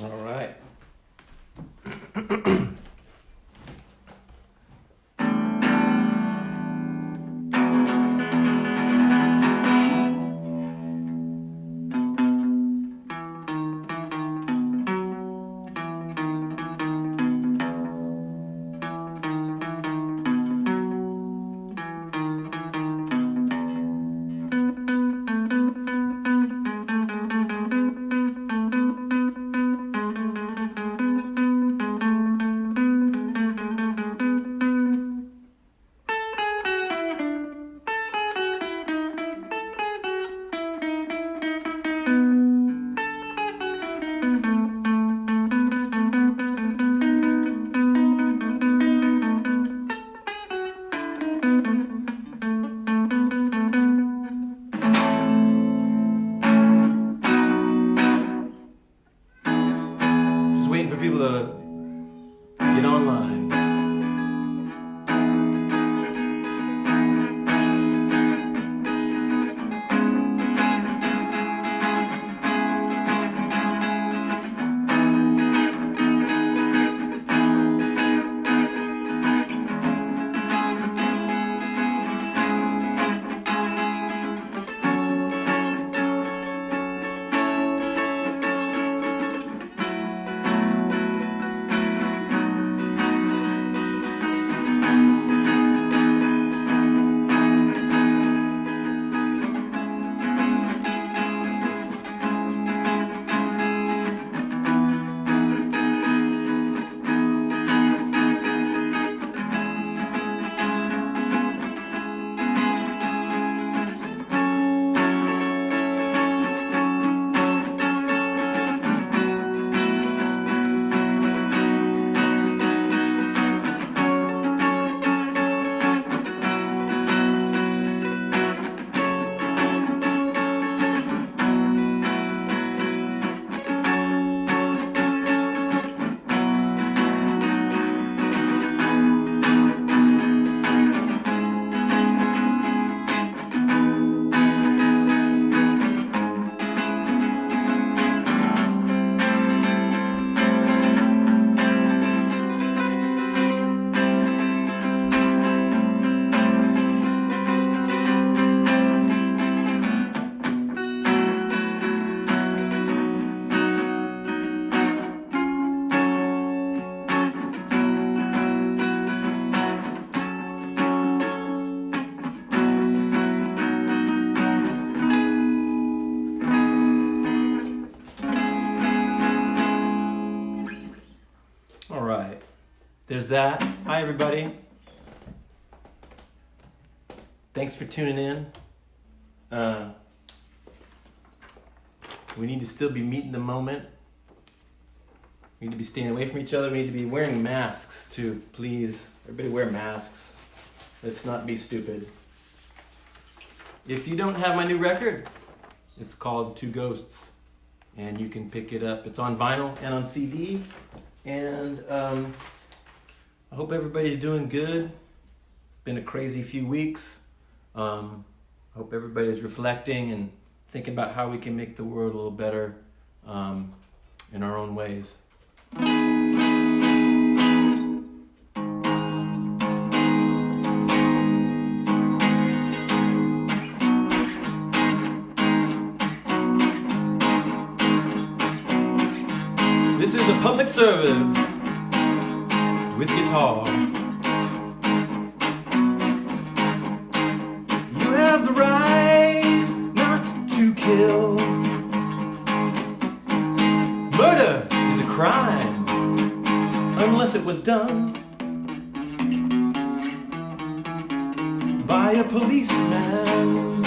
All right. Waiting for people to get online. All right, there's that. Hi, everybody. Thanks for tuning in. We need to still be meeting the moment. We need to be staying away from each other. We need to be wearing masks too, please. Everybody wear masks. Let's not be stupid. If you don't have my new record, it's called Two Ghosts. And you can pick it up. It's on vinyl and on CD. And I hope everybody's doing good. Been a crazy few weeks. I hope everybody's reflecting and thinking about how we can make the world a little better in our own ways. This is a public service with guitar. You have the right not to kill. Murder is a crime unless it was done by a policeman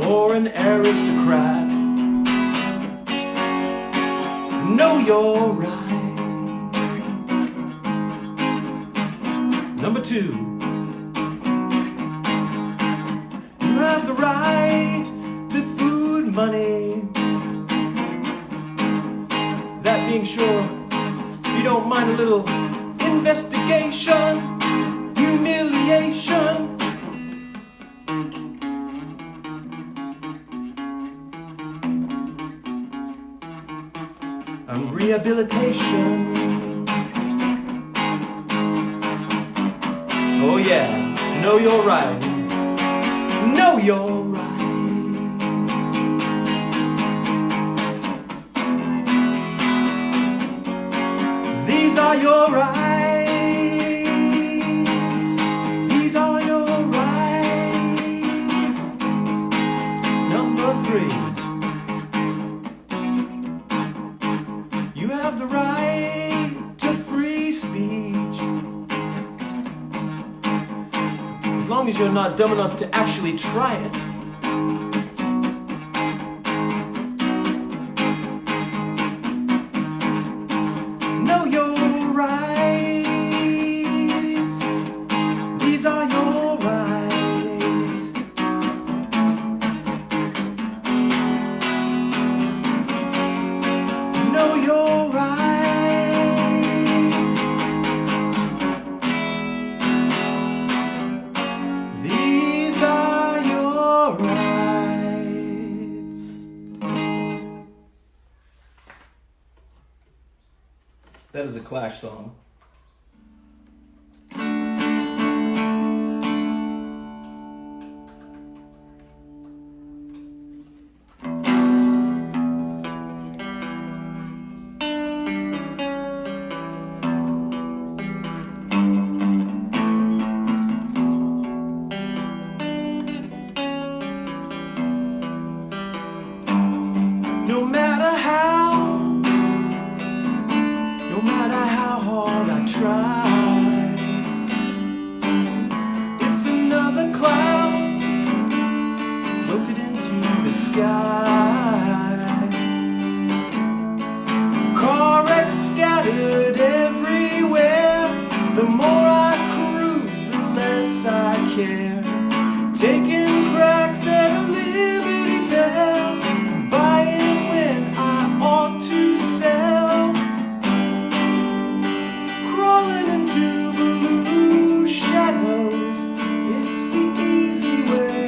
or an aristocrat. Know you're right. Number two, you have the right to food money. That being sure, you don't mind a little investigation, humiliation. rehabilitation. Oh yeah, know your rights. Know your rights. These are your rights. These are your rights. Number 3. You have the right to free speech. As long as you're not dumb enough to actually try it. Know your rights. These are your rights. Know your rights. These are your rights. That is a Clash song. No matter how hard I try, it's another cloud floated into the sky. Car wrecks scattered everywhere. The more I cruise, the less I care. Taking cracks at a Liberty Bell, buying when I ought to sell. Crawling into blue shadows, it's the easy way.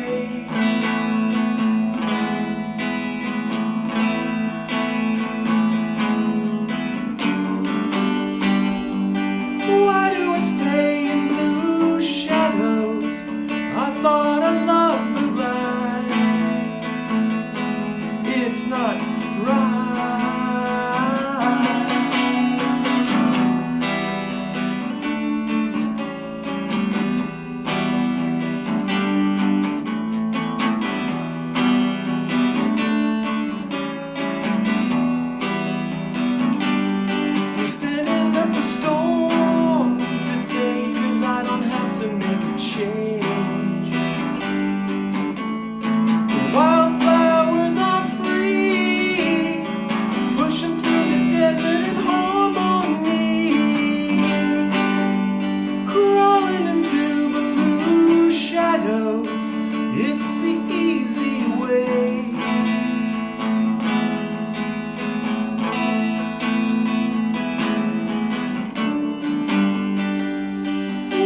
Why do I stay in blue shadows? I thought I loved the light. It's not right. We're standing up a storm today, 'cause I don't have to make a change. The wildflowers are free, pushing through the desert in harmony. Crawling into blue shadows, it's the easy way.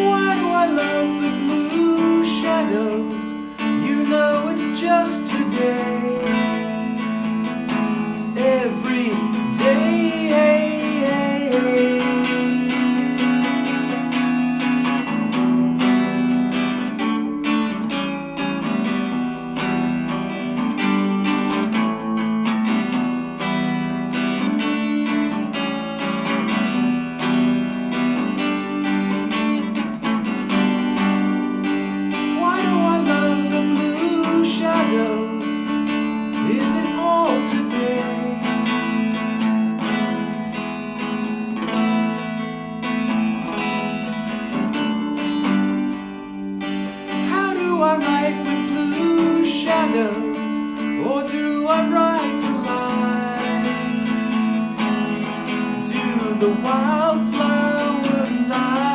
Why do I love the blue shadows? You know it's just today. Every day. Why do I love the blue shadows? Is it all today? How do I write with blue shadows? Or do I write a line? Do the wildflowers lie?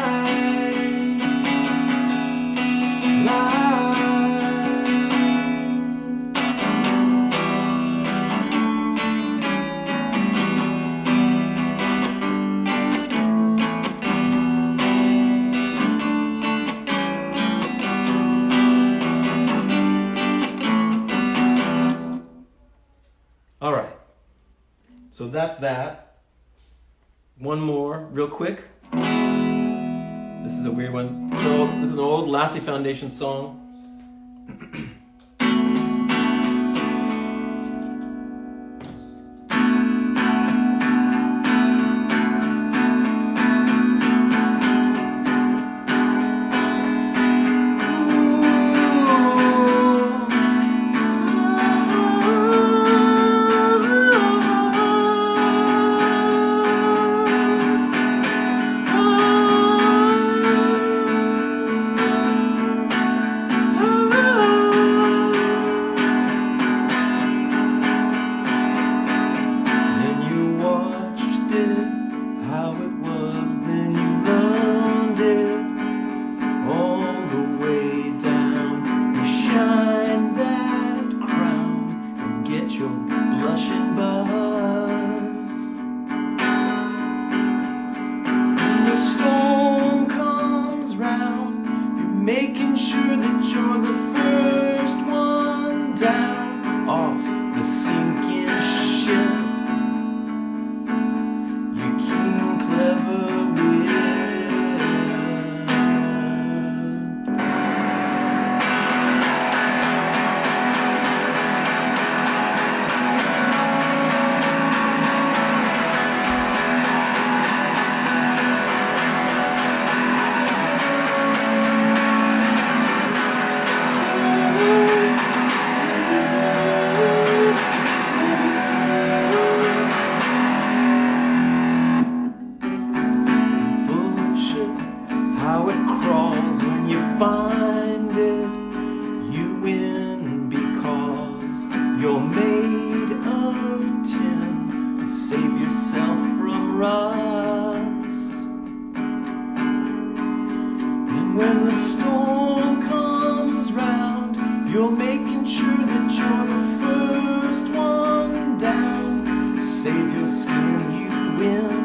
All right. So that's that. One more, real quick. This is a weird one. So this is an old Lassie Foundation song. Making sure that you're the first one down off the sinking ship. You keen, clever wit. How it crawls when you find it. You win because you're made of tin. You save yourself from rust. And when the storm comes round, you're making sure that you're the first one down. Save your skin, you win.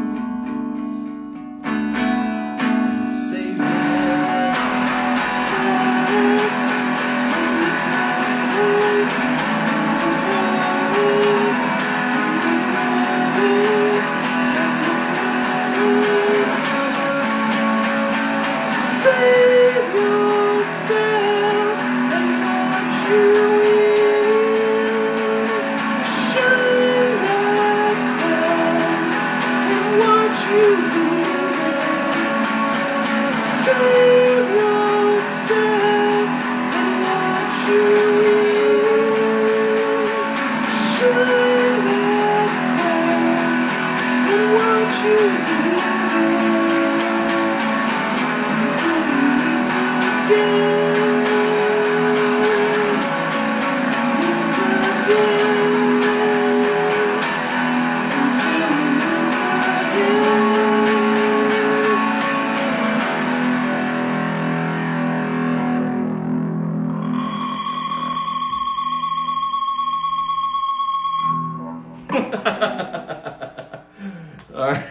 All right.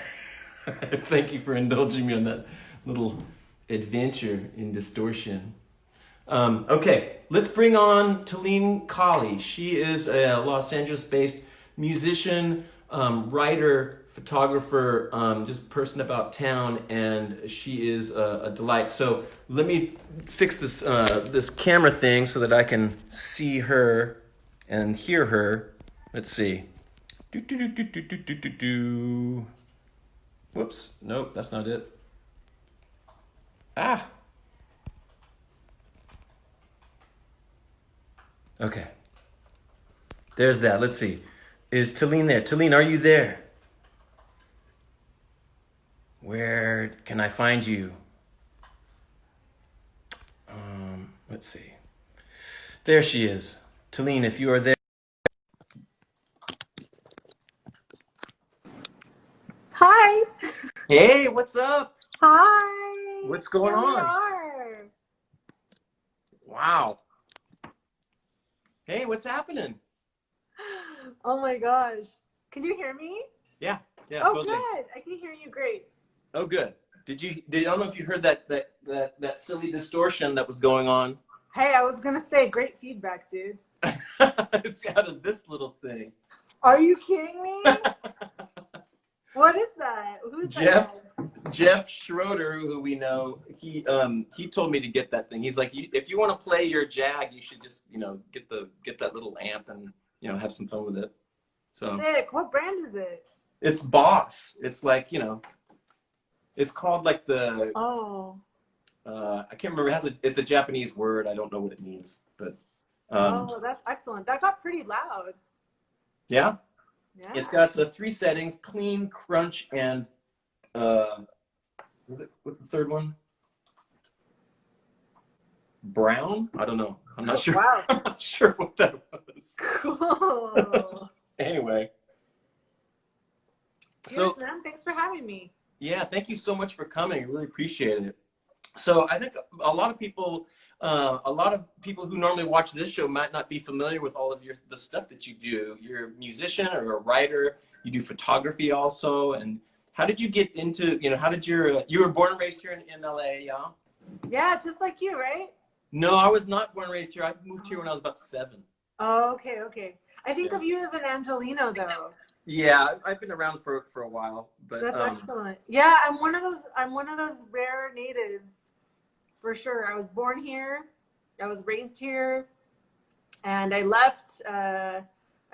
Thank you for indulging me on that little adventure in distortion. Okay, let's bring on Taleen Kali. She is a Los Angeles-based musician, writer, photographer, just person about town, and she is a delight. So let me fix this this camera thing so that I can see her and hear her. Let's see. Whoops. Nope, that's not it. Ah. Okay. There's that. Let's see. Is Taleen there? Taleen, are you there? Where can I find you? Let's see. There she is. Taleen, if you are there. Hi. Hey, what's up? Hi. What's going Here on? we are. Wow. Hey, what's happening? Oh my gosh. Can you hear me? Yeah, Oh, totally. good. I can hear you great. Oh, good. I don't know if you heard that silly distortion that was going on. Hey, I was gonna say great feedback, dude. It's out of this little thing. Are you kidding me? What is that? Who's that Jeff guy? Jeff Schroeder, who we know, he told me to get that thing. He's like, if you want to play your Jag, you should just get that little amp and have some fun with it. So Sick. What brand is it? it's Boss. It's like it's called like the Oh. I can't remember. It's a Japanese word. I don't know what it means, but Oh, that's excellent. That got pretty loud. yeah, Yeah. it's got 3 settings: clean, crunch, and what's the third one? Brown? I don't know. I'm not sure. Wow. I'm not sure what that was. Cool. Anyway, Yes, so man. Thanks for having me. yeah, thank you so much for coming. I really appreciate it. So I think a lot of people who normally watch this show might not be familiar with all of the stuff that you do. You're a musician or a writer. You do photography also. And how did you get into, how did you were born and raised here in LA, yeah? Yeah, just like you, right? No, I was not born and raised here. I moved here when I was about 7. Oh, okay, okay. I think of you as an Angelino, though. Yeah, I've been around for a while, but That's excellent. Yeah, I'm one of those rare natives, for sure. I was born here, I was raised here, and I left. I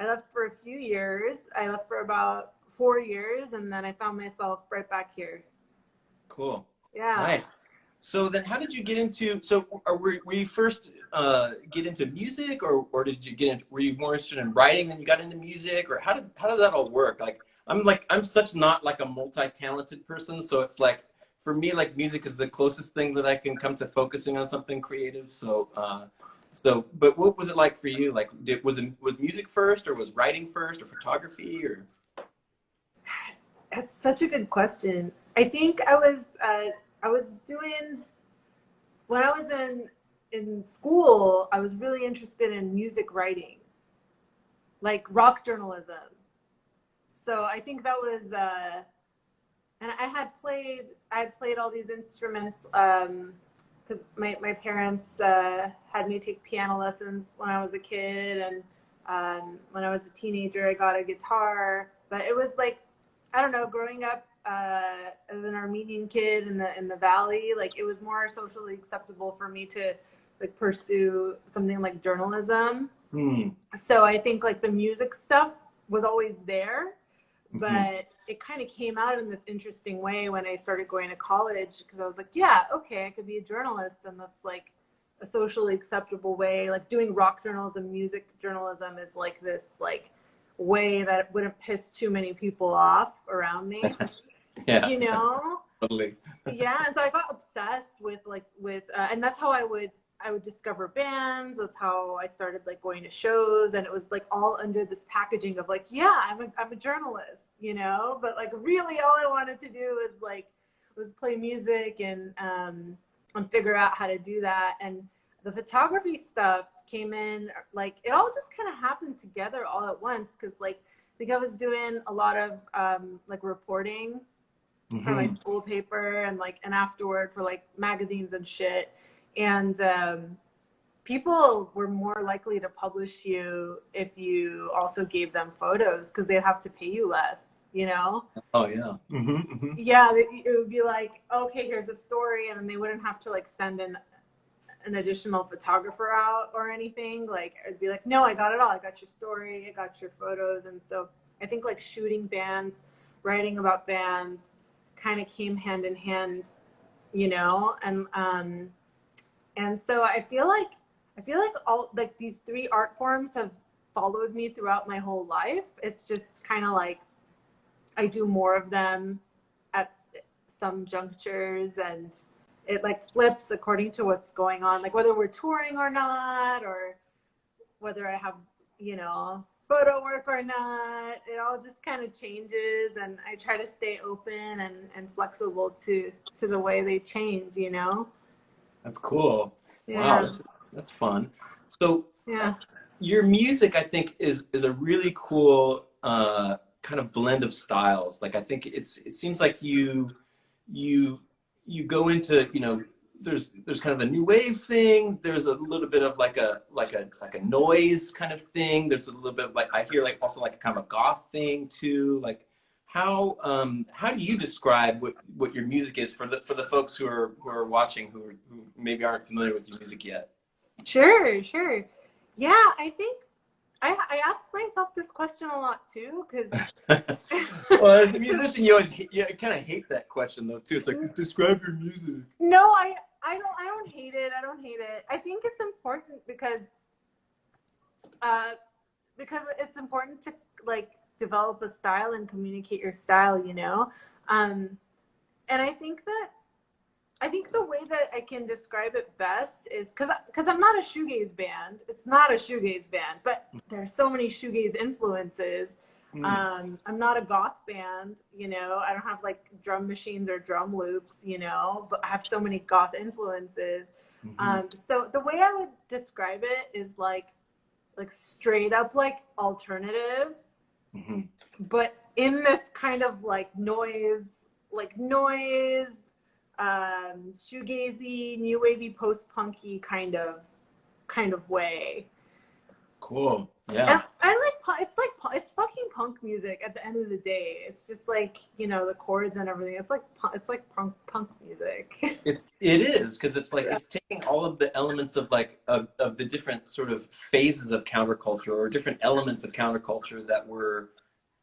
left for a few years. I left for about 4 years, and then I found myself right back here. cool. Yeah. Nice. So then how did you get into, were you first get into music or did you were you more interested in writing then you got into music, or how did that all work? I'm such not like a multi-talented person. So it's like, for me, like music is the closest thing that I can come to focusing on something creative. So, but what was it like for you? Like, was music first, or was writing first, or photography, or? That's such a good question. I think I was doing, when I was in school, I was really interested in music writing, like rock journalism. So I think that was, and I had played all these instruments because my parents had me take piano lessons when I was a kid, and when I was a teenager, I got a guitar. But it was like, I don't know, growing up as an Armenian kid in the valley, like it was more socially acceptable for me to like pursue something like journalism. So I think like the music stuff was always there, but it kind of came out in this interesting way when I started going to college, because I was like, yeah, okay, I could be a journalist, and that's like a socially acceptable way. Like doing rock journalism, music journalism is like this like way that wouldn't piss too many people off around me. Yeah, you know. totally. Yeah, and so I got obsessed with and that's how I would discover bands. That's how I started like going to shows, and it was like all under this packaging of like, yeah, I'm a journalist, but like really all I wanted to do was play music and figure out how to do that. And the photography stuff came in, like it all just kind of happened together all at once, because like I think I was doing a lot of like reporting for my school paper, and afterward for like magazines and shit. And people were more likely to publish you if you also gave them photos, because they'd have to pay you less, Oh yeah. Yeah, it would be like, okay, here's a story, and then they wouldn't have to like send an additional photographer out or anything. Like I'd be like, no, I got it all. I got your story, I got your photos. And so I think like shooting bands, writing about bands kind of came hand in hand, and so I feel like all like these 3 art forms have followed me throughout my whole life. It's just kind of like I do more of them at some junctures, and it like flips according to what's going on, like whether we're touring or not, or whether I have, photo work or not. It all just kind of changes, and I try to stay open and flexible to the way they change, That's cool. Yeah. Wow, that's fun. So Yeah. your music, I think, is a really cool kind of blend of styles. Like I think it seems like you go into, there's kind of a new wave thing. There's a little bit of like a noise kind of thing. There's a little bit of like, I hear like also like kind of a goth thing too. Like how do you describe what your music is for the folks who are watching who maybe aren't familiar with your music yet? Sure, sure. Yeah, I think I ask myself this question a lot too, because Well, as a musician, you kind of hate that question though too. It's like, describe your music. no, I don't hate it. I don't hate it. I think it's important uh, because it's important to like develop a style and communicate your style, you know. And I think the way that I can describe it best is because I'm not a shoegaze band. It's not a shoegaze band, but there's so many shoegaze influences. I'm not a goth band, you know. I don't have like drum machines or drum loops, you know, but I have so many goth influences. So the way I would describe it is like straight up like alternative, but in this kind of like noise, shoegazy, new wavy, post punky kind of way. Cool. Yeah. And I it's fucking punk music at the end of the day. It's just like, you know, the chords and everything. It's like punk music. It is, because it's like it's taking all of the elements of like of the different sort of phases of counterculture, or different elements of counterculture that were,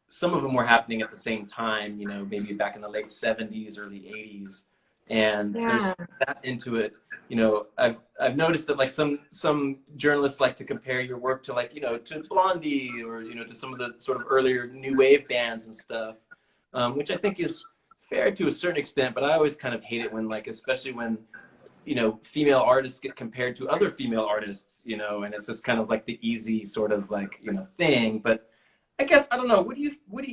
some of them were happening at the same time, you know, maybe back in the late 70s, early 80s. And there's that into it. You know, I've noticed that like some journalists like to compare your work to, like, you know, to Blondie, or, you know, to some of the sort of earlier new wave bands and stuff, which I think is fair to a certain extent, but I always kind of hate it when, like, especially when, you know, female artists get compared to other female artists, you know, and it's just kind of like the easy sort of like, you know, thing. But I guess, I don't know,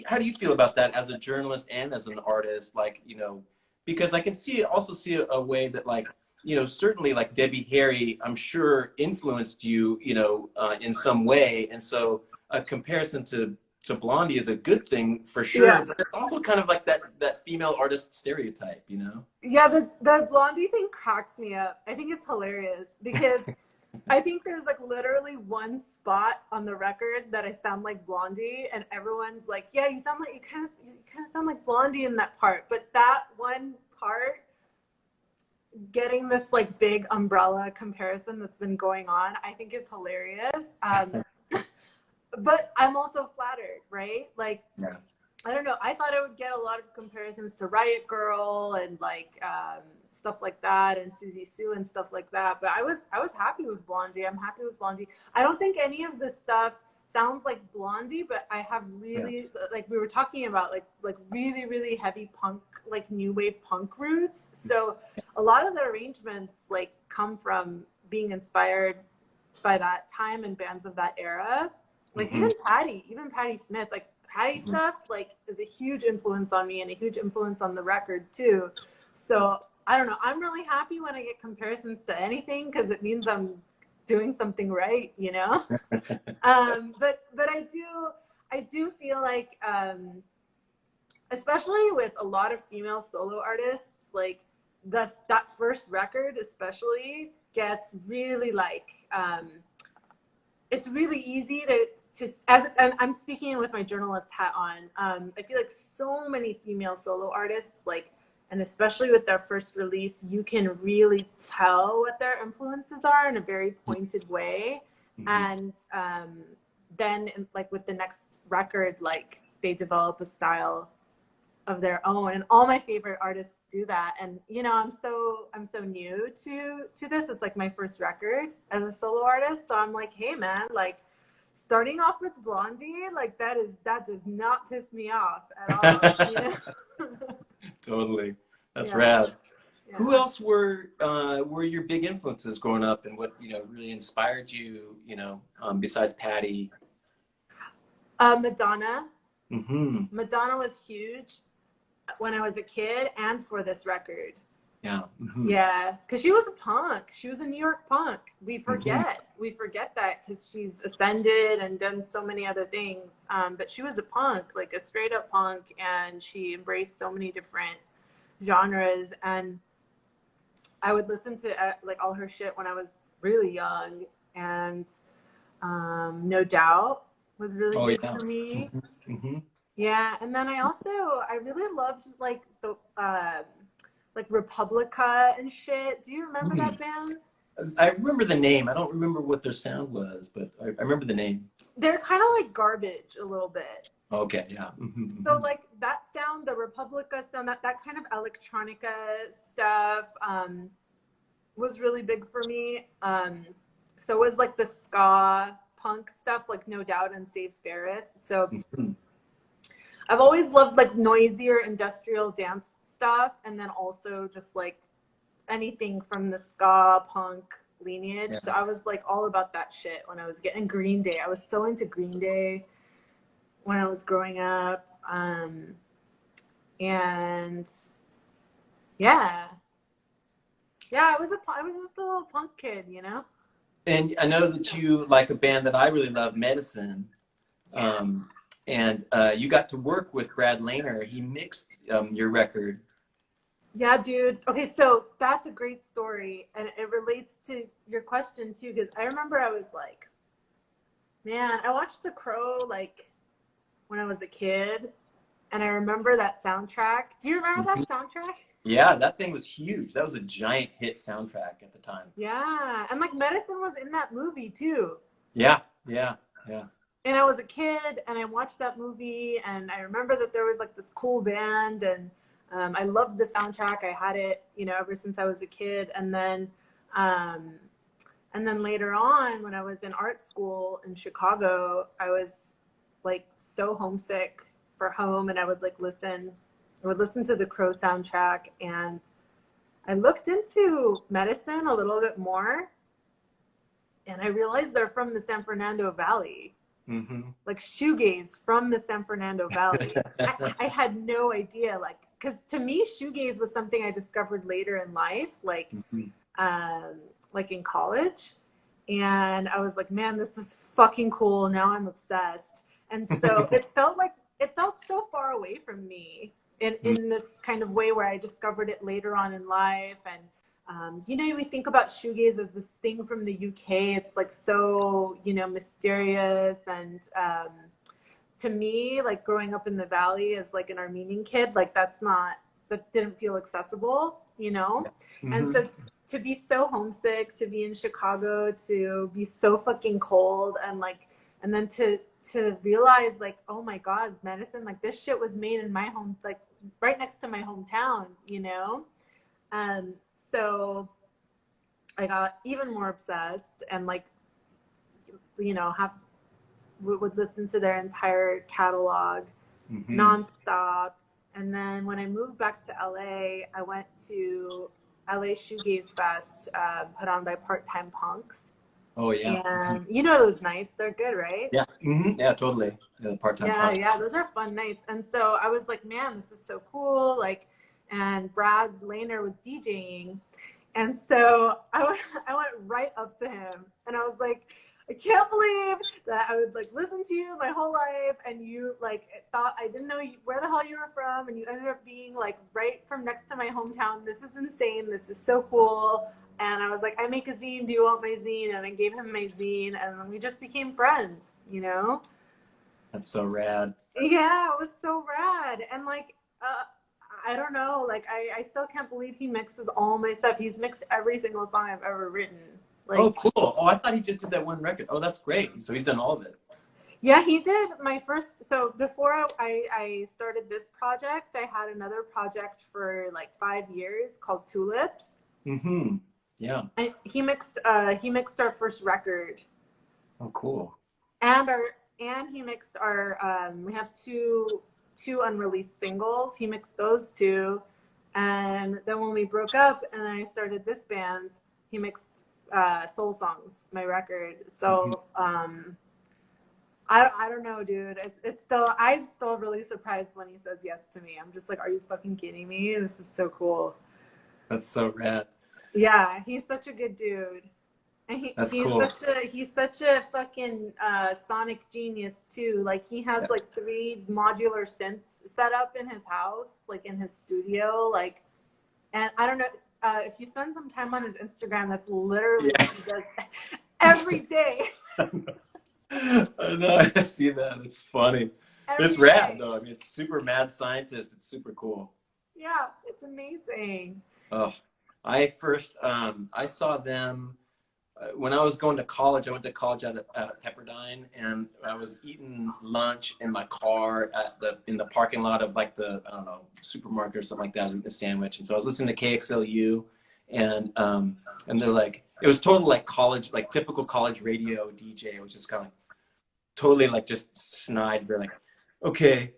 how do you feel about that as a journalist and as an artist? Like, you know, because I can also see a way that, like, you know, certainly like Debbie Harry, I'm sure influenced you, you know, in some way. And so a comparison to Blondie is a good thing for sure, Yeah. but it's also kind of like that female artist stereotype, you know? Yeah, the Blondie thing cracks me up. I think it's hilarious because I think there's like literally one spot on the record that I sound like Blondie, and everyone's like, "Yeah, you kind of sound like Blondie in that part." But that one part, getting this like big umbrella comparison that's been going on, I think is hilarious. But I'm also flattered, right? Like, Yeah. I don't know. I thought I would get a lot of comparisons to Riot Girl and like stuff like that, and Susie Sue and stuff like that. But I was happy with Blondie. I'm happy with Blondie. I don't think any of this stuff sounds like Blondie, but I have really like we were talking about like really really heavy punk, like new wave punk roots. So a lot of the arrangements like come from being inspired by that time and bands of that era. Like even Patti Smith, like Patti stuff like is a huge influence on me and a huge influence on the record too. So I don't know. I'm really happy when I get comparisons to anything because it means I'm doing something right, you know. But I do feel like, especially with a lot of female solo artists, like that first record especially gets really like it's really easy to and I'm speaking with my journalist hat on. I feel like so many female solo artists, like, and especially with their first release, you can really tell what their influences are in a very pointed way. And then like with the next record, like they develop a style of their own, and all my favorite artists do that. And you know, I'm so new to this. It's like my first record as a solo artist, so I'm like, hey man, like starting off with Blondie, like that does not piss me off at all. You know? Totally. That's rad. Yeah. Who else were your big influences growing up, and what, you know, really inspired you, you know, besides Patti? Madonna. Madonna was huge when I was a kid and for this record. Yeah. Yeah, because she was a punk. She was a New York punk. We forget that because she's ascended and done so many other things. But she was a punk, like a straight up punk, and she embraced so many different genres. And I would listen to like all her shit when I was really young. And No Doubt was really big for me. Yeah, and then I really loved like the like Republica and shit. Do you remember Hmm. that band? I remember the name. I don't remember what their sound was, but I remember the name. They're kind of like Garbage a little bit. Okay, yeah. So like that sound, the Republica sound, that kind of electronica stuff was really big for me. So was like the ska punk stuff, like No Doubt and Save Ferris. So Mhm. I've always loved like noisier industrial dance stuff, and then also just like anything from the ska punk lineage. Yeah. So I was like all about that shit when I was getting Green Day. I was so into Green Day when I was growing up. And yeah, yeah, I was just a little punk kid, you know? And I know that you like a band that I really love, Medicine. Yeah. Um, and you got to work with Brad Lehner. He mixed your record. Yeah, dude. Okay, so that's a great story. And it relates to your question too, because I remember I was like, man, I watched The Crow like when I was a kid. And I remember that soundtrack. Do you remember Mhm. that soundtrack? Yeah, that thing was huge. That was a giant hit soundtrack at the time. Yeah. And like Medicine was in that movie too. Yeah, yeah, yeah. And I was a kid and I watched that movie and I remember that there was like this cool band and I loved the soundtrack. I had it, you know, ever since I was a kid. Um, and then later on when I was in art school in Chicago, I was like so homesick for home and I would listen to the Crow soundtrack and I looked into Medicine a little bit more and I realized they're from the San Fernando Valley, Hmm. like shoegaze from the San Fernando Valley. I had no idea, like, because to me, shoegaze was something I discovered later in life, Hmm. um, like in college. And I was like, man, this is fucking cool. Now I'm obsessed. And so it felt so far away from me in this kind of way where I discovered it later on in life. And you know, we think about shoegaze as this thing from the UK. It's like so, you know, mysterious. And to me, like growing up in the Valley as like an Armenian kid, like that didn't feel accessible, you know? And Hmm. so to be so homesick, to be in Chicago, to be so fucking cold and like, and then to realize like, oh my God, Medicine, like this shit was made in my home, like right next to my hometown, you know? Um, so I got even more obsessed and like, you know, would listen to their entire catalog Hmm. nonstop. And then when I moved back to LA, I went to LA Shoegaze Fest, put on by Part Time Punks. Oh yeah. Mhm. And you know those nights, they're good, right? Yeah. Hmm. Yeah, totally. Part-time Yeah, punk. yeah, those are fun nights. And so I was like, man, this is so cool. Like, and Brad Lehner was DJing. And so I went right up to him and I was like, I can't believe that I would like listen to you my whole life and you like thought I didn't know where the hell you were from and you ended up being like right from next to my hometown. This is insane. This is so cool. And I was like, I make a zine. Do you want my zine? And I gave him my zine and we just became friends, you know? That's so rad. Yeah, it was so rad. And like, I don't know, like I still can't believe he mixes all my stuff. He's mixed every single song I've ever written. Oh, Like, cool. Oh, I thought he just did that one record. Oh, that's great. So he's done all of it. yeah, he did my first. So before I started this project, I had another project for like 5 years called Tulips. Hmm. Yeah. And he mixed our first record, Oh, cool. and our and he mixed our we have two unreleased singles. He mixed those two, and then when we broke up and I started this band, he mixed Soul Songs, my record. Hmm. So I don't know, dude. It's still I'm still really surprised when he says yes to me. I'm just like, are you fucking kidding me? This is so cool. That's so rad. Yeah, he's such a good dude. And That's cool. he's such a fucking sonic genius too. Like he has Yeah. like 3 modular synths set up in his house, like in his studio. Like, and I don't know if you spend some time on his Instagram, that's literally Yeah. what he does every day. I know, I see that. It's funny. It's Every rad day. though. I mean, it's super mad scientist. It's super cool. Yeah, it's amazing. Oh, I saw them when I was going to college. I went to college at Pepperdine, and I was eating lunch in my car in the parking lot of like the, I don't know, supermarket or something like that. I was eating a sandwich, and so I was listening to KXLU, and they're like, it was total like college, like typical college radio DJ, which is kind of totally like just snide, very like, okay,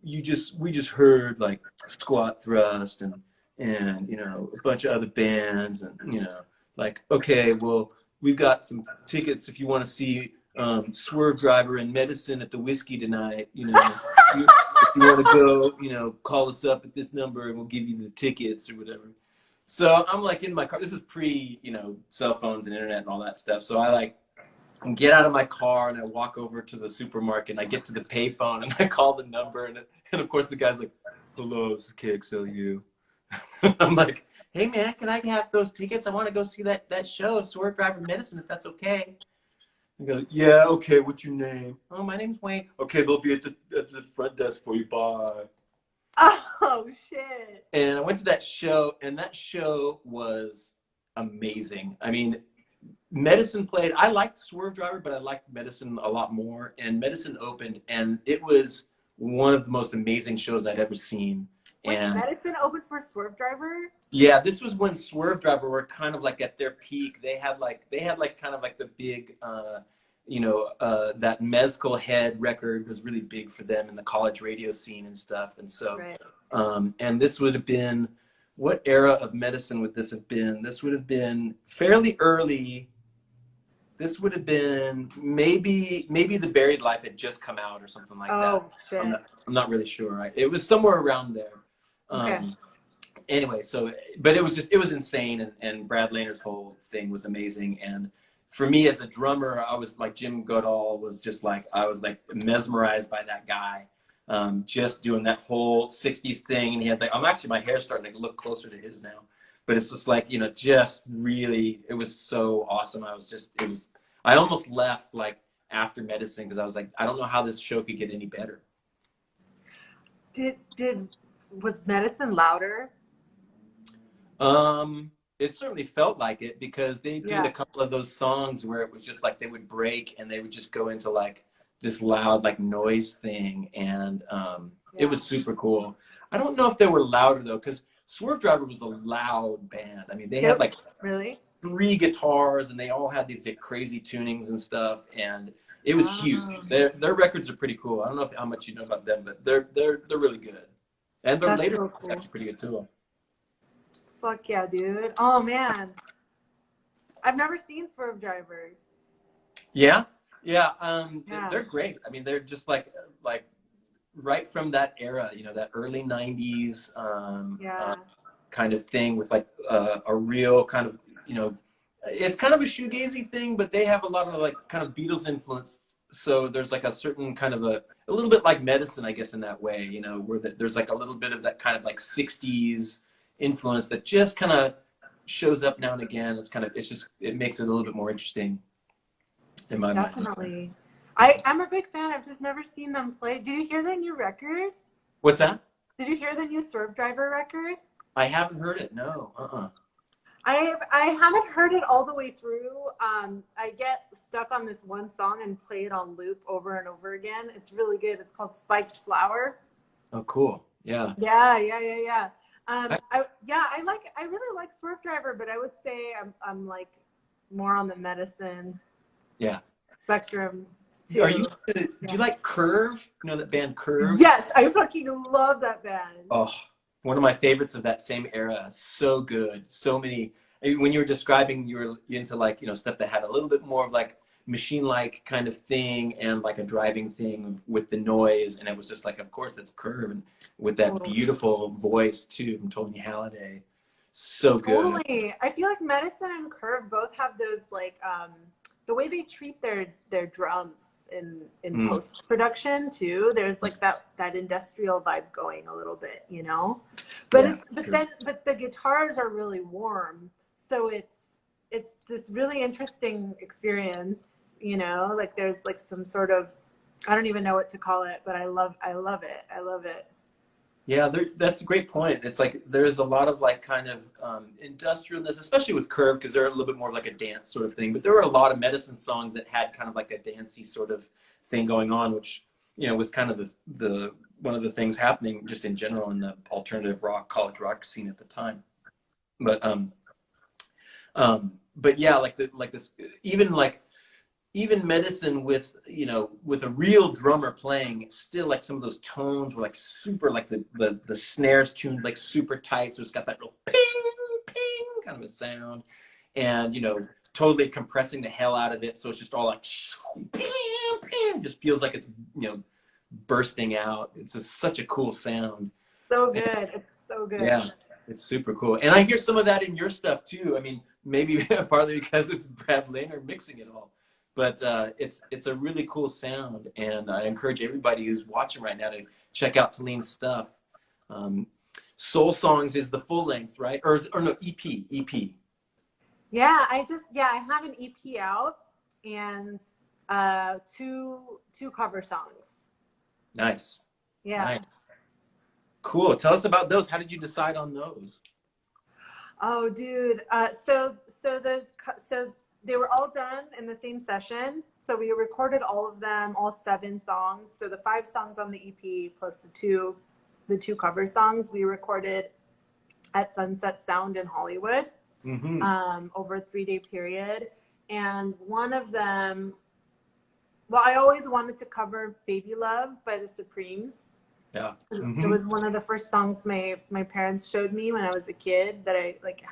we just heard like Squat Thrust and you know a bunch of other bands, and you know, like, okay, well, we've got some tickets if you want to see Swerve Driver and Medicine at the Whiskey tonight, you know, if you want to go, you know, call us up at this number and we'll give you the tickets or whatever. So I'm like in my car, this is pre, you know, cell phones and internet and all that stuff, so I like and get out of my car and I walk over to the supermarket and I get to the payphone and I call the number, and of course the guy's like, hello, this is KXLU. I'm like, hey man, can I have those tickets? I want to go see that show, Sword Driver Medicine, if that's okay. He goes, yeah, okay, what's your name? Oh, my name's Wayne. Okay, they'll be at the front desk for you, bye. Oh shit. And I went to that show, and that show was amazing. I mean, Medicine played. I liked Swerve Driver, but I liked Medicine a lot more. And Medicine opened, and it was one of the most amazing shows I'd ever seen. Wait, And Medicine opened for Swerve Driver? yeah, this was when Swerve Driver were kind of like at their peak. They had like kind of like the big, you know, that Mezcal Head record was really big for them in the college radio scene and stuff. And so, Right. and this would have been, what era of Medicine would this have been? This would have been fairly early. This would have been maybe The Buried Life had just come out or something like that. Oh shit. I'm not really sure. Right? It was somewhere around there. Okay. Anyway, so but it was insane, and Brad Lehner's whole thing was amazing. And for me as a drummer, I was like Jim Goodall was just like I was like mesmerized by that guy. Just doing that whole 60s thing, and he had like I'm actually my hair's starting to look closer to his now. But it's just like, you know, just really, it was so awesome. I almost left like after Medicine because I was like, I don't know how this show could get any better. Was Medicine louder? It certainly felt like it because they did Yeah. a couple of those songs where it was just like they would break and they would just go into like this loud like noise thing, and it was super cool. I don't know if they were louder though, because Swerve Driver was a loud band. I mean, they had like Really? 3 guitars and they all had these like crazy tunings and stuff, and it was huge. Their records are pretty cool. I don't know how much you know about them, but they're really good. And their That's later so was cool. actually pretty good too. Fuck yeah, dude. Oh man. I've never seen Swerve Driver. Yeah, Yeah. they're great. I mean, they're just like right from that era, you know, that early '90s Yeah. kind of thing with like a real kind of, you know, it's kind of a shoegazy thing, but they have a lot of like kind of Beatles influence. So there's like a certain kind of a little bit like Medicine, I guess, in that way, you know, where there's like a little bit of that kind of like '60s influence that just kind of shows up now and again. It makes it a little bit more interesting in my mind. Definitely. I'm a big fan. I've just never seen them play. Did you hear their new record? What's that? Did you hear the new Swerve Driver record? I haven't heard it. No. I haven't heard it all the way through. I get stuck on this one song and play it on loop over and over again. It's really good. It's called Spiked Flower. Oh, cool. Yeah. Yeah. I really like Swerve Driver, but I would say I'm like more on the Medicine spectrum too. Do you like Curve? You know that band Curve? Yes, I fucking love that band. Oh, one of my favorites of that same era. So good. So many. I mean, when you were describing, you were into like, you know, stuff that had a little bit more of like machine-like kind of thing and like a driving thing with the noise. And it was just like, of course, that's Curve, and with that beautiful voice too from Tony Halliday. So good. Totally. I feel like Medicine and Curve both have those like the way they treat their drums in post-production too. There's like that industrial vibe going a little bit, you know. But but the guitars are really warm. So it's this really interesting experience. you know, like there's like some sort of, I don't even know what to call it, but I love it. I love it. Yeah, that's a great point. It's like there's a lot of like kind of industrialness, especially with Curve, because they're a little bit more like a dance sort of thing. But there were a lot of Medicine songs that had kind of like a dancey sort of thing going on, which was kind of the one of the things happening just in general in the alternative rock, college rock scene at the time. But but yeah, like this, even like even Medicine with with a real drummer playing, still like some of those tones were like super, like the snares tuned like super tight, so it's got that real ping ping kind of a sound, and totally compressing the hell out of it, so it's just all like ping ping, just feels like it's bursting out. It's just such a cool sound. So And, good. It's so good. yeah, it's super cool, and I hear some of that in your stuff too. I mean, maybe partly because it's Brad Lehner mixing it all. But it's a really cool sound, and I encourage everybody who's watching right now to check out Taleen's stuff. Soul Songs is the full length, right? Or no, EP. Yeah, I have an EP out and two cover songs. Nice. Yeah. Nice. Cool. Tell us about those. How did you decide on those? Oh, dude. So they were all done in the same session. So we recorded all of them, all 7 songs. So the 5 songs on the EP plus the two cover songs we recorded at Sunset Sound in Hollywood over a 3-day period. And one of them, well, I always wanted to cover Baby Love by the Supremes. Yeah. It was one of the first songs my parents showed me when I was a kid that I like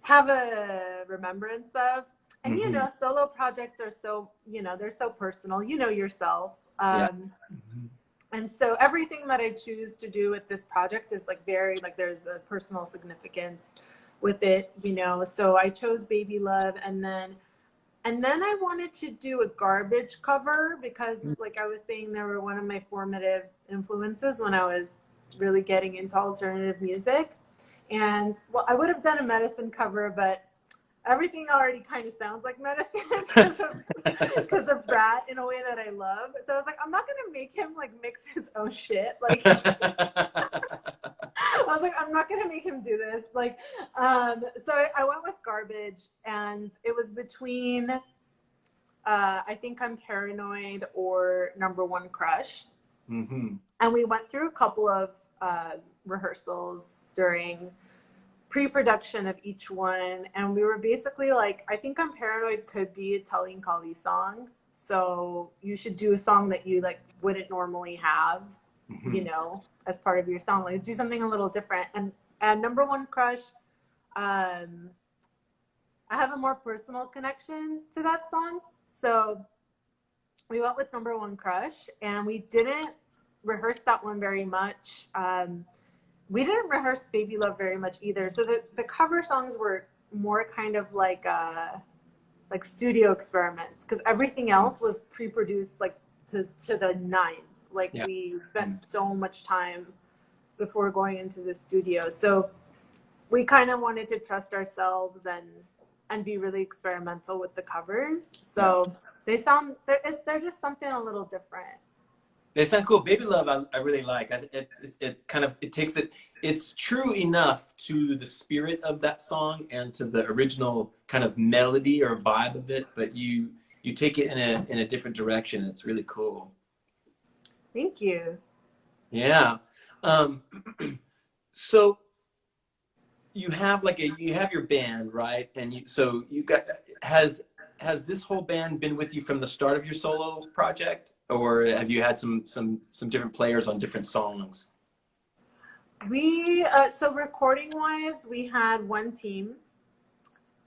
have a remembrance of. And solo projects are so, they're so personal, yourself. Yeah. And so everything that I choose to do with this project is like very, like there's a personal significance with it, so I chose Baby Love, and then I wanted to do a Garbage cover because, like I was saying, they were one of my formative influences when I was really getting into alternative music. And, well, I would have done a Medicine cover, but everything already kind of sounds like Medicine because of Brad in a way that I love. So I was like, I'm not going to make him, like, mix his own shit. Like, I was like, I'm not going to make him do this. Like, so I went with Garbage, and it was between, I Think I'm Paranoid or Number One Crush. And we went through a couple of rehearsals during pre-production of each one, and we were basically like, I Think I'm Paranoid could be a Taleen Kali song, so you should do a song that you like wouldn't normally have, as part of your song, like do something a little different. And Number One Crush, I have a more personal connection to that song, so we went with Number One Crush, and we didn't rehearse that one very much. We didn't rehearse Baby Love very much either. So the cover songs were more kind of like studio experiments, because everything else was pre-produced like to the nines. Like we spent so much time before going into the studio. So we kind of wanted to trust ourselves and be really experimental with the covers. So they're just something a little different. They sound cool. Baby Love, I really like. It takes it. It's true enough to the spirit of that song and to the original kind of melody or vibe of it, but you take it in a different direction. It's really cool. Thank you. Yeah. So you have your band, right? And has this whole band been with you from the start of your solo project, or have you had some different players on different songs? We so recording wise, we had one team,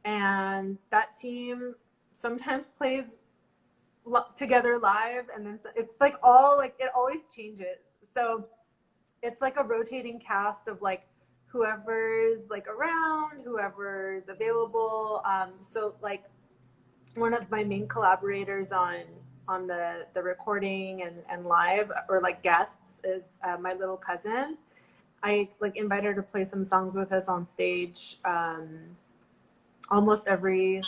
and that team sometimes plays together live, and then it's like it always changes. So it's like a rotating cast of like whoever's like around, whoever's available. So like one of my main collaborators on the recording and live or like guests is my little cousin. I like invited her to play some songs with us on stage almost every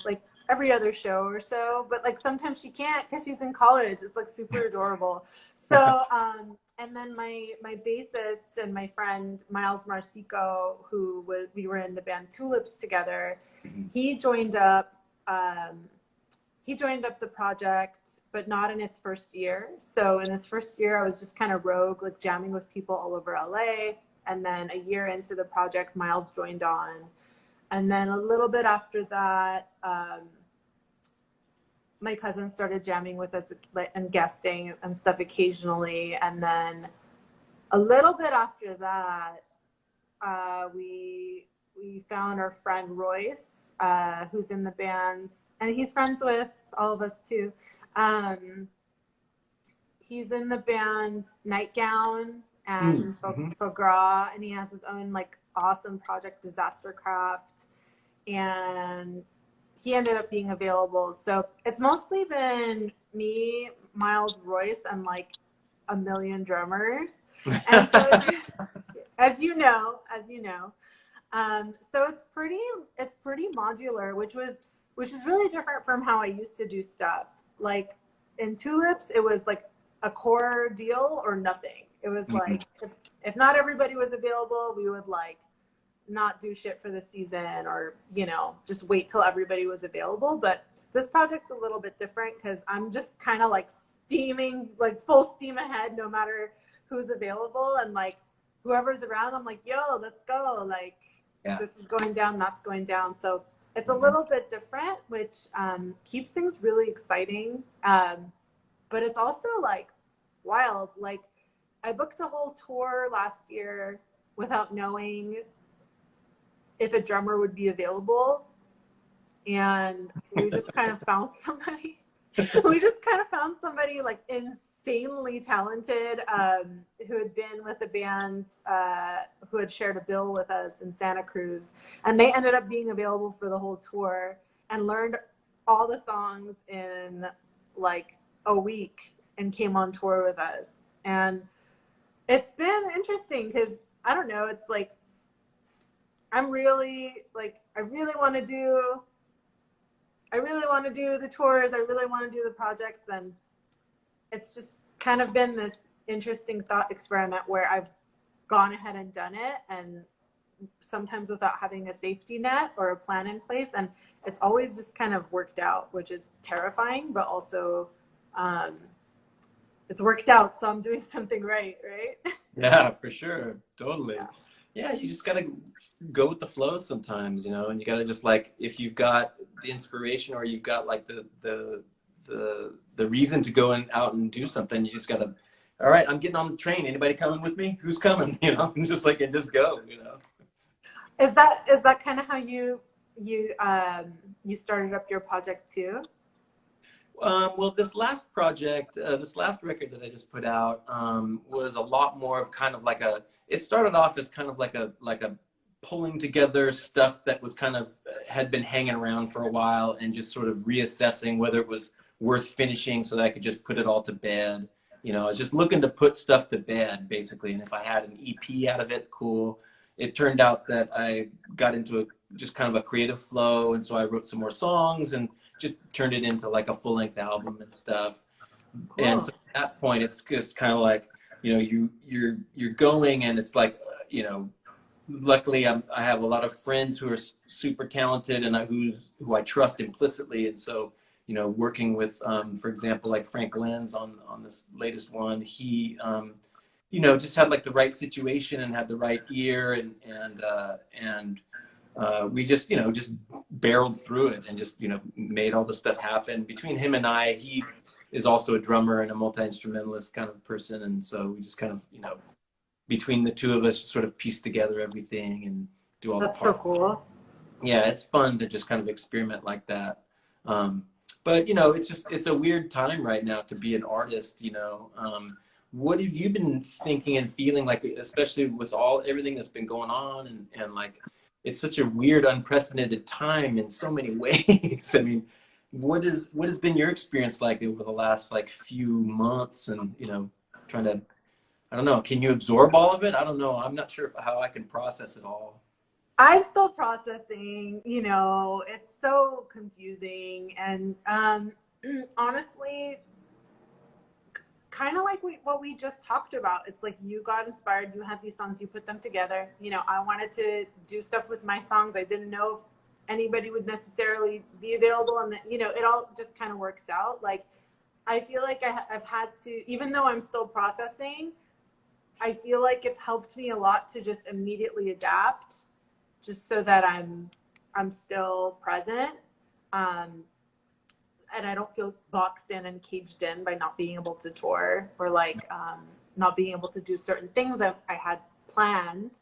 every other show or so, but like sometimes she can't because she's in college. It's like super adorable. So and then my bassist and my friend Miles Marcico, we were in the band Tulips together. He joined up. He joined up the project, but not in its first year. So in his first year, I was just kind of rogue, like jamming with people all over LA. And then a year into the project, Miles joined on. And then a little bit after that, my cousin started jamming with us and guesting and stuff occasionally. And then a little bit after that, we found our friend Royce, who's in the band, and he's friends with all of us too. He's in the band Nightgown and Faux Gras, and he has his own like awesome project Disaster Craft, and he ended up being available. So it's mostly been me, Miles, Royce, and like a million drummers. And so, as you know, so it's pretty modular, which is really different from how I used to do stuff. Like in Tulips, it was like a core deal or nothing. It was like if not everybody was available, we would like not do shit for the season, or just wait till everybody was available. But this project's a little bit different because I'm just kind of like steaming, like full steam ahead, no matter who's available, and like whoever's around, I'm like, yo, let's go. Like, this is going down, that's going down. So it's a little bit different, which keeps things really exciting. But it's also like wild. Like I booked a whole tour last year without knowing if a drummer would be available. And we just kind of found somebody. Like insanely talented, who had been with the band, who had shared a bill with us in Santa Cruz, and they ended up being available for the whole tour and learned all the songs in like a week and came on tour with us. And it's been interesting because I don't know, it's like I really want to do the tours, I really want to do the projects, and it's just kind of been this interesting thought experiment where I've gone ahead and done it, and sometimes without having a safety net or a plan in place, and it's always just kind of worked out, which is terrifying, but also it's worked out, so I'm doing something right? Yeah, for sure. Totally. Yeah, you just gotta go with the flow sometimes, and you gotta just like, if you've got the inspiration or you've got like the reason to go out and do something, you just gotta, all right, I'm getting on the train. Anybody coming with me? Who's coming? And just go. Is that kind of how you started up your project too? Well, this last project, this last record that I just put out, was a lot more of kind of like it started off as kind of like a pulling together stuff that was kind of had been hanging around for a while, and just sort of reassessing whether it was worth finishing so that I could just put it all to bed. I was just looking to put stuff to bed basically. And if I had an EP out of it, cool. It turned out that I got into just kind of a creative flow. And so I wrote some more songs and just turned it into like a full length album and stuff. Cool. And so at that point, it's just kind of like, you're going, and it's like, luckily I have a lot of friends who are super talented and who I trust implicitly. And so, working with, for example, like Frank Lenz on this latest one, he, just had like the right situation and had the right ear, and we just, just barreled through it and just, made all the stuff happen. Between him and I, he is also a drummer and a multi-instrumentalist kind of person. And so we just kind of, between the two of us, sort of piece together everything and do all the parts. That's so cool. Yeah, it's fun to just kind of experiment like that. But, it's a weird time right now to be an artist, What have you been thinking and feeling like, especially with everything that's been going on, and like, it's such a weird, unprecedented time in so many ways. I mean, what has been your experience like over the last like few months, and, trying to, I don't know, can you absorb all of it? I don't know. I'm not sure how I can process it all. I'm still processing, you know, it's so confusing. And honestly, kind of like what we just talked about. It's like you got inspired, you had these songs, you put them together. You know, I wanted to do stuff with my songs. I didn't know if anybody would necessarily be available. And, you know, it all just kind of works out. Like, I feel like I've had to, even though I'm still processing, I feel like it's helped me a lot to just immediately adapt, just so that I'm still present, and I don't feel boxed in and caged in by not being able to tour, or like not being able to do certain things I had planned.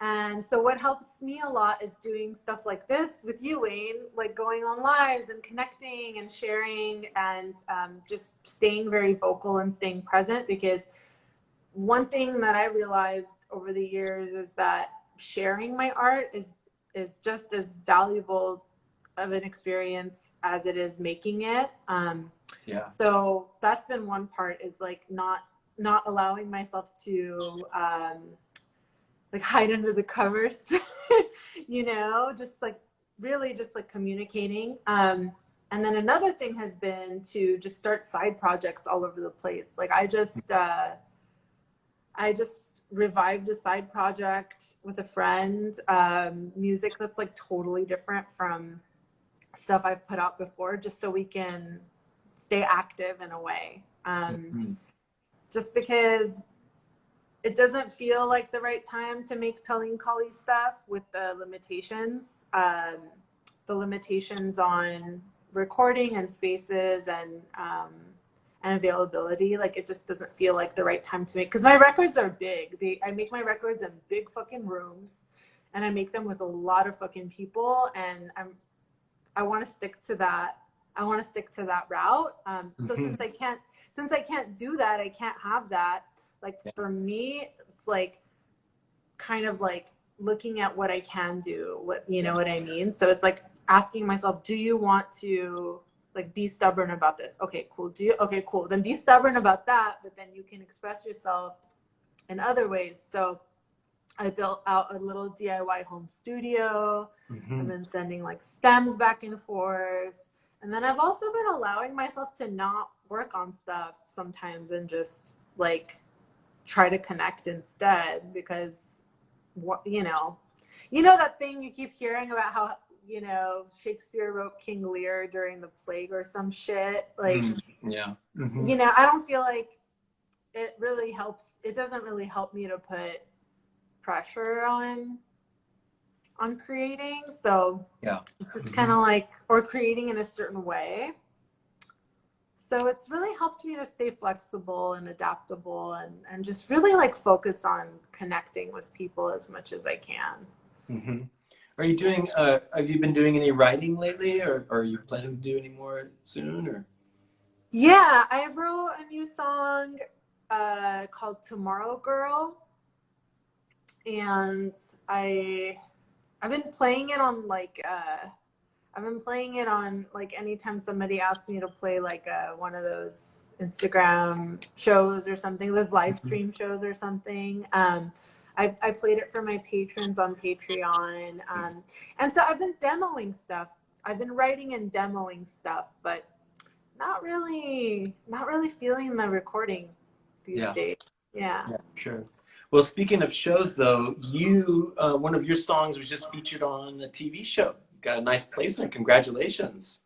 And so what helps me a lot is doing stuff like this with you, Wayne, like going on lives and connecting and sharing, and just staying very vocal and staying present. Because one thing that I realized over the years is that sharing my art is just as valuable of an experience as it is making it. So that's been one part, is like not allowing myself to like hide under the covers, you know, just like really just like communicating. And then another thing has been to just start side projects all over the place. Like I just revived a side project with a friend, music that's like totally different from stuff I've put out before, just so we can stay active in a way. Just because it doesn't feel like the right time to make Taleen Kali stuff with the limitations on recording and spaces and availability. Like it just doesn't feel like the right time to make, because my records are big. I make my records in big fucking rooms, and I make them with a lot of fucking people, and I want to stick to that. I want to stick to that route. So since I can't do that, I can't have that. Like for me, it's like kind of like looking at what I can do, what, you know what I mean? So it's like asking myself, do you want to like be stubborn about this? Okay, cool. Okay, cool. Then be stubborn about that, but then you can express yourself in other ways. So I built out a little DIY home studio. I've been sending like stems back and forth. And then I've also been allowing myself to not work on stuff sometimes and just like try to connect instead, because what, you know that thing you keep hearing about, how, you know, Shakespeare wrote King Lear during the plague or some shit. Like, you know, I don't feel like it really helps. It doesn't really help me to put pressure on creating. So it's just kind of like, or creating in a certain way. So it's really helped me to stay flexible and adaptable, and just really like focus on connecting with people as much as I can. Are you doing, have you been doing any writing lately, or are you planning to do any more soon, or? Yeah, I wrote a new song called Tomorrow Girl, and I've been playing it on like anytime somebody asks me to play like one of those Instagram shows or something, those live stream shows or something. I played it for my patrons on Patreon. And so I've been demoing stuff. I've been writing and demoing stuff, but not really feeling the recording these days. Yeah, sure. Well, speaking of shows, though, you one of your songs was just featured on a TV show. You got a nice placement. Congratulations.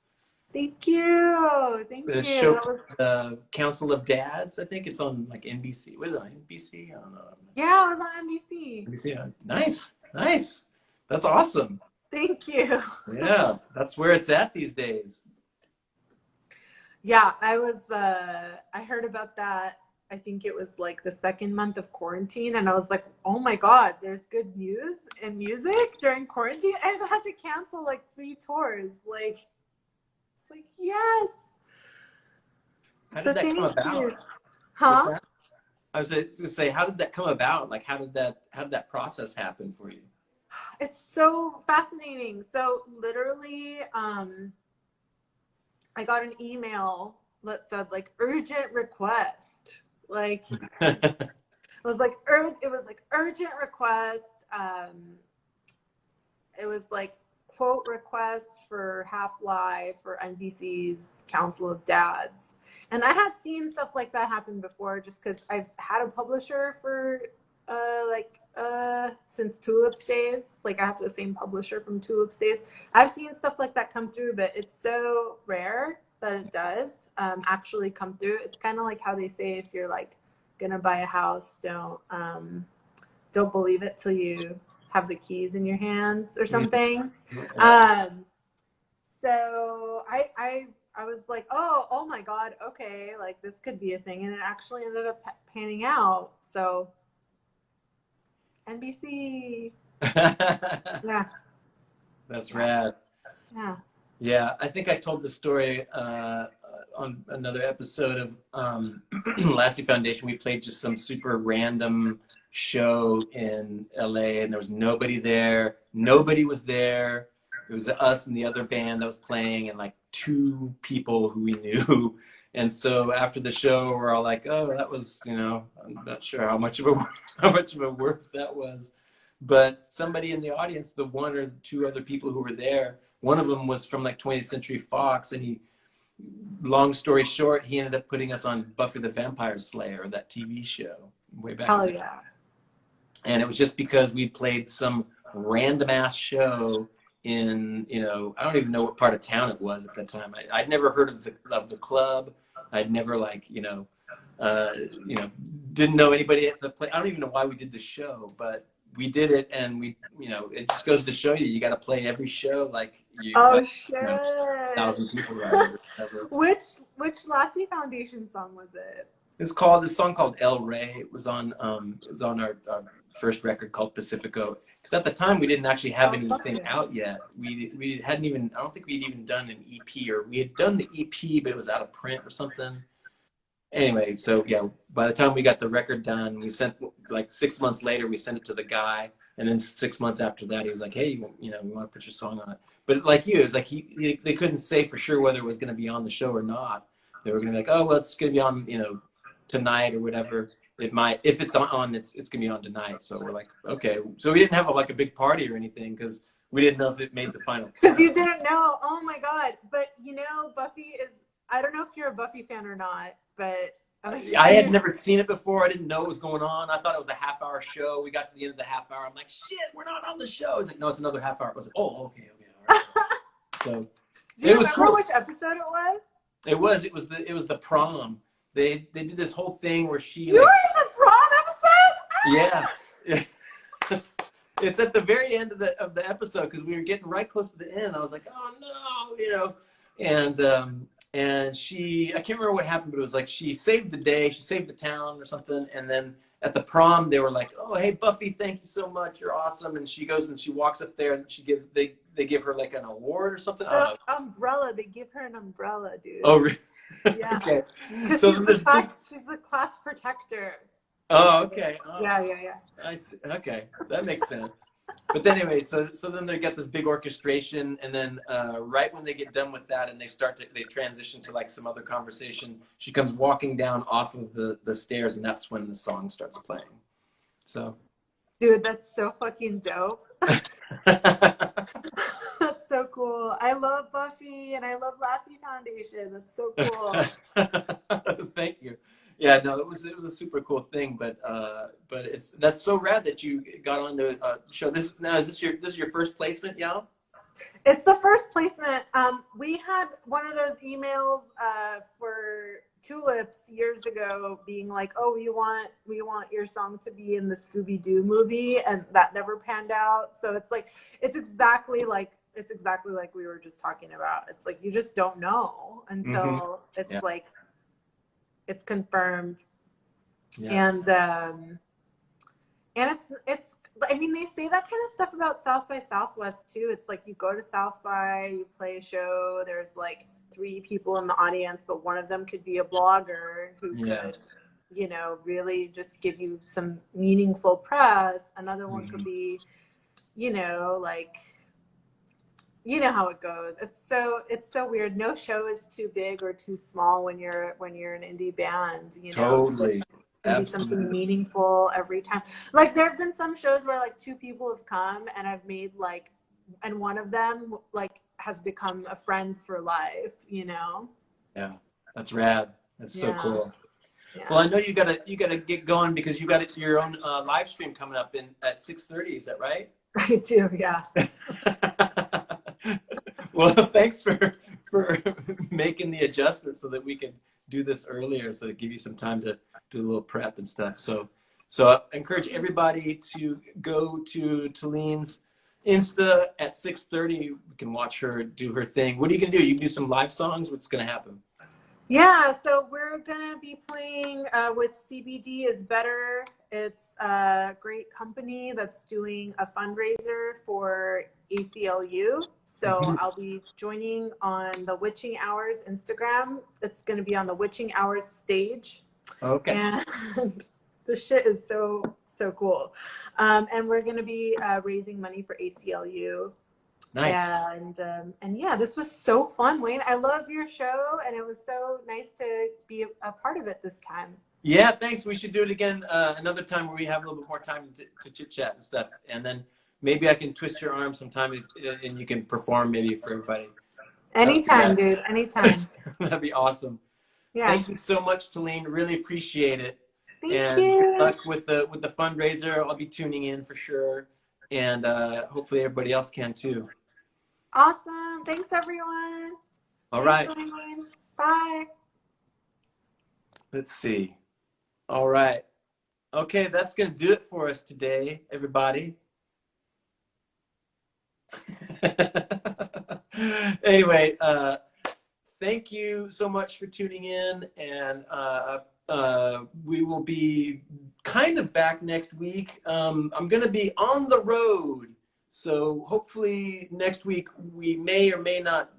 Thank you. The show, the Council of Dads, I think it's on like NBC. Was it on NBC? I don't know. Yeah, it was on NBC. NBC. Nice. That's awesome. Thank you. Yeah, that's where it's at these days. Yeah, I heard about that. I think it was like the second month of quarantine, and I was like, oh my God, there's good news and music during quarantine. I just had to cancel like 3 tours. Like, it's like, yes. How did that come about? Huh? I was going to say, how did that come about? Like, how did that process happen for you? It's so fascinating. So literally, I got an email that said like urgent request. Like it was like urgent request. quote request for Half-Life for NBC's Council of Dads. And I had seen stuff like that happen before just because I've had a publisher for since Tulip's days. Like I have the same publisher from Tulip's days. I've seen stuff like that come through, but it's so rare that it does actually come through. It's kind of like how they say if you're like gonna buy a house, don't believe it till you have the keys in your hands or something. So I was like, oh my God, okay, like this could be a thing, and it actually ended up panning out. So NBC, yeah, That's rad. yeah. Yeah, I think I told the story on another episode of Lassie Foundation. We played just some super random show in LA, and there was nobody there. Nobody was there. It was us and the other band that was playing, and like 2 people who we knew. And so after the show, we're all like, "Oh, that was, I'm not sure how much of a worth that was." But somebody in the audience, the 1 or 2 other people who were there, one of them was from like 20th Century Fox, and long story short, he ended up putting us on Buffy the Vampire Slayer, that TV show, way back. Oh yeah. And it was just because we played some random ass show in, I don't even know what part of town it was at that time. I'd never heard of the club. I'd never didn't know anybody at the place. I don't even know why we did the show, but we did it, and it just goes to show you got to play every show like you. Shit. 1,000 people. Right, Which Lassie Foundation song was it? It's this song called El Rey. It was on our first record called Pacifico. Because at the time we didn't actually have anything out yet. We hadn't even, I don't think we'd even done an EP, or we had done the EP, but it was out of print or something. Anyway, so yeah, by the time we got the record done, we sent, like 6 months later, we sent it to the guy. And then 6 months after that, he was like, "Hey, we want to put your song on it." But like you, it was like they couldn't say for sure whether it was going to be on the show or not. They were going to be like, "Oh, well, it's going to be on, tonight or whatever." It might, if it's on, it's going to be on tonight. So we're like, okay. So we didn't have a big party or anything because we didn't know if it made the final cut. Because you didn't know. Oh my God! But Buffy is. I don't know if you're a Buffy fan or not, but I had never seen it before. I didn't know what was going on. I thought it was a half-hour show. We got to the end of the half hour. I'm like, shit, we're not on the show. It's like, no, it's another half hour. I was like, oh, okay, all right. So do you remember which episode it was? It was the prom. They did this whole thing where she. You were in the prom episode? Yeah. It's at the very end of the episode because we were getting right close to the end. I was like, oh no, and she, I can't remember what happened, but it was like she saved the day, she saved the town or something. And then at the prom, they were like, "Oh, hey Buffy, thank you so much, you're awesome." And she goes and she walks up there and they give her like an award or something. I don't know. Umbrella. They give her an umbrella, dude. Oh, really? Yeah. Okay. So she's the class protector. Oh, okay. Oh. Yeah. I see. Okay, that makes sense. But then anyway, so then they get this big orchestration, and then right when they get done with that, and they transition to like some other conversation. She comes walking down off of the stairs, and that's when the song starts playing. So, dude, that's so fucking dope. That's so cool. I love Buffy and I love Lassie Foundation. That's so cool. Thank you. Yeah, no, it was a super cool thing, but that's so rad that you got on the show. Is this your first placement, Yao? It's the first placement. We had one of those emails for Tulips years ago, being like, "Oh, we want your song to be in the Scooby-Doo movie," and that never panned out. So it's exactly like we were just talking about. It's like you just don't know until it's like it's confirmed. Yeah. And it's I mean, they say that kind of stuff about South by Southwest too. It's like you go to South by, you play a show, there's like 3 people in the audience, but one of them could be a blogger who could, really just give you some meaningful press. Another one could be, like, you know how it goes. It's so weird. No show is too big or too small when you're an indie band, Totally. and be something Absolutely. meaningful every time. Like there have been some shows where like two people have come and I've made like, and one of them like has become a friend for life, you know? Yeah, that's rad. That's so Yeah. cool. Well, Yeah. I know you gotta get going because you got your own live stream coming up in at 6:30. Is that right? I do. Yeah. Well, thanks for making the adjustment so that we can do this earlier, so to give you some time to do a little prep and stuff. So I encourage everybody to go to Taleen's Insta at 6:30. We can watch her do her thing. What are you gonna do? You can do some live songs. What's gonna happen? Yeah, so we're gonna be playing with CBD is Better. It's a great company that's doing a fundraiser for ACLU. So Mhm. I'll be joining on the Witching Hours Instagram. It's gonna be on the Witching Hours stage, Okay. and the shit is so cool. And we're gonna be raising money for ACLU. Nice. And yeah, this was so fun, Wayne. I love your show, and it was so nice to be a part of it this time. Yeah, thanks. We should do it again another time where we have a little bit more time to chit chat and stuff. And then maybe I can twist your arm sometime and you can perform maybe for everybody. That would be Anytime, rad. dude. Anytime. That'd be awesome. Yeah. Thank you so much, Taleen. Really appreciate it. Thank And good you. luck with the fundraiser. I'll be tuning in for sure. And hopefully everybody else can too. Awesome. Thanks, everyone. All Thanks, right. Wayne. Bye. Let's see. All right. Okay, that's going to do it for us today, everybody. Anyway, thank you so much for tuning in, and we will be kind of back next week. I'm going to be on the road, so hopefully next week we may or may not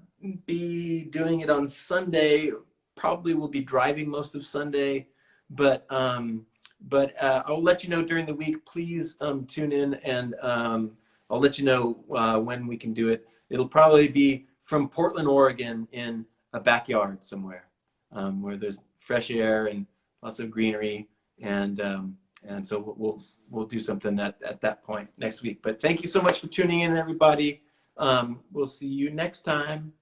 be doing it on Sunday. Probably will be driving most of Sunday, but I'll let you know during the week. Please tune in, and I'll let you know when we can do it. It'll probably be from Portland, Oregon, in a backyard somewhere where there's fresh air and lots of greenery, and so we'll do something at that point next week. But thank you so much for tuning in, everybody. We'll see you next time.